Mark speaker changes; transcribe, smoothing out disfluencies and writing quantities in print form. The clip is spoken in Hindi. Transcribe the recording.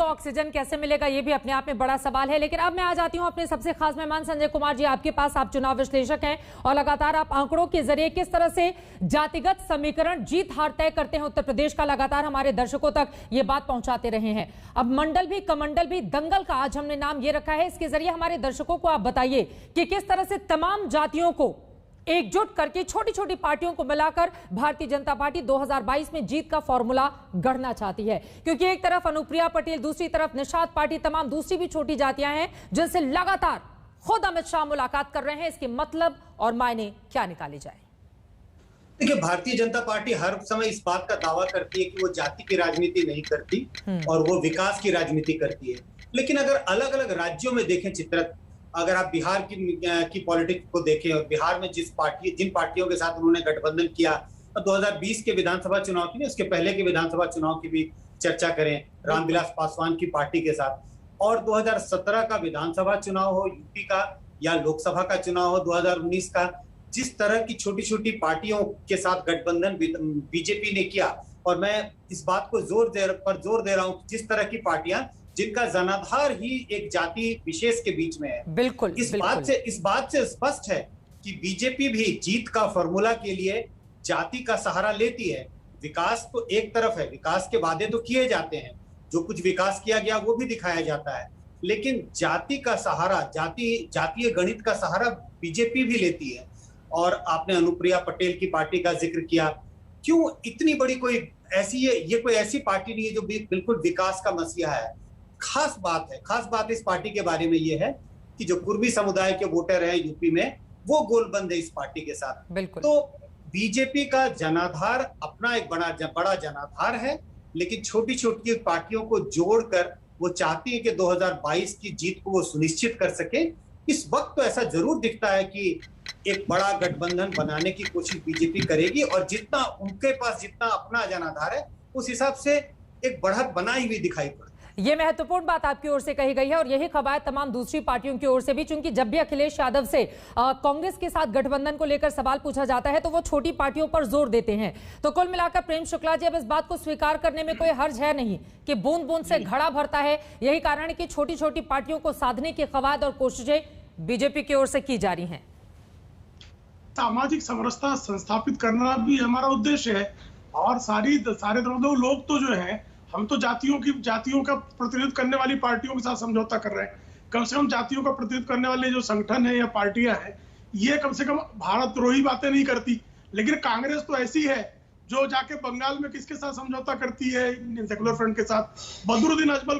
Speaker 1: ऑक्सीजन कैसे मिलेगा, ये भी अपने आप में बड़ा सवाल है। लेकिन अब मैं आ जाती हूं अपने सबसे खास मेहमान संजय कुमार जी आपके पास। आप चुनाव विश्लेषक हैं और लगातार आप आंकड़ों के जरिए किस तरह से जातिगत समीकरण जीत हार तय करते हैं उत्तर प्रदेश का, लगातार हमारे दर्शकों तक ये बात पहुंचाते रहे हैं। अब मंडल भी कमंडल भी दंगल का आज हमने नाम ये रखा है। इसके जरिए हमारे दर्शकों को आप बताइए कि किस तरह से तमाम जातियों को एकजुट करके छोटी छोटी पार्टियों को मिलाकर भारतीय जनता पार्टी 2022 में जीत का फॉर्मूला गढ़ना चाहती है। क्योंकि एक तरफ अनुप्रिया पटेल, दूसरी तरफ निषाद पार्टी, तमाम दूसरी भी छोटी जातियां हैं जिनसे लगातार खुद अमित शाह मुलाकात कर रहे हैं। इसके मतलब और मायने क्या निकाले जाए?
Speaker 2: देखिए, भारतीय जनता पार्टी हर समय इस बात का दावा करती है कि वो जाति की राजनीति नहीं करती और वो विकास की राजनीति करती है। लेकिन अगर अलग अलग राज्यों में देखें चित्र, अगर आप बिहार की पॉलिटिक्स को देखें और बिहार में जिन पार्टियों के साथ उन्होंने गठबंधन किया, 2020 के विधानसभा चुनाव की, उसके पहले के विधानसभा चुनाव की भी चर्चा करें, रामविलास पासवान की पार्टी के साथ, और 2017 का विधानसभा चुनाव हो यूपी का या लोकसभा का चुनाव हो 2019 का, जिस तरह की छोटी छोटी पार्टियों के साथ गठबंधन बीजेपी ने किया, और मैं इस बात को जोर दे रहा हूं कि जिस तरह की पार्टियां जिनका जनाधार ही एक जाति विशेष के बीच में है,
Speaker 1: बिल्कुल
Speaker 2: इस बात से स्पष्ट है कि बीजेपी भी जीत का फॉर्मूला के लिए जाति का सहारा लेती है। विकास तो एक तरफ है, विकास के वादे तो किए जाते हैं, जो कुछ विकास किया गया वो भी दिखाया जाता है, लेकिन जाति का सहारा, जातीय गणित का सहारा बीजेपी भी लेती है। और आपने अनुप्रिया पटेल की पार्टी का जिक्र किया, क्यों इतनी बड़ी कोई ऐसी पार्टी नहीं है जो बिल्कुल विकास का मसीहा है। खास बात इस पार्टी के बारे में यह है कि जो कुर्मी समुदाय के वोटर हैं यूपी में, वो गोलबंद है इस पार्टी के साथ।
Speaker 1: बिल्कुल।
Speaker 2: तो बीजेपी का जनाधार अपना एक बड़ा जनाधार है, लेकिन छोटी छोटी पार्टियों को जोड़कर वो चाहती है कि 2022 की जीत को वो सुनिश्चित कर सके। इस वक्त तो ऐसा जरूर दिखता है कि एक बड़ा गठबंधन बनाने की कोशिश बीजेपी करेगी, और उनके पास जितना अपना जनाधार है उस हिसाब से एक बढ़त बनाई हुई दिखाई पड़ती है।
Speaker 1: ये महत्वपूर्ण बात आपकी ओर से कही गई है और यही कवायद तमाम दूसरी पार्टियों की ओर से भी, चूंकि जब भी अखिलेश यादव से कांग्रेस के साथ गठबंधन को लेकर सवाल पूछा जाता है तो वो छोटी पार्टियों पर जोर देते हैं। तो कुल मिलाकर प्रेम शुक्ला जी, अब इस बात को स्वीकार करने में कोई हर्ज है नहीं कि बूंद बूंद से घड़ा भरता है। यही कारण है कि छोटी छोटी पार्टियों को साधने की कवायद और कोशिशें बीजेपी की ओर से की जा रही है।
Speaker 3: सामाजिक समरसता संस्थापित करना भी हमारा उद्देश्य है, और सारे लोग तो जो है, हम तो जातियों का प्रतिनिधित्व करने वाली पार्टियों के साथ समझौता कर रहे हैं। कम से कम जातियों का प्रतिनिधित्व करने वाले जो संगठन है या पार्टियां हैं, ये कम से कम भारत द्रोही बातें नहीं करती। लेकिन कांग्रेस तो ऐसी है जो जाके बंगाल में किसके साथ समझौता करती है, इंडियन सेकुलर फ्रंट के साथ। बदरुद्दीन अजमल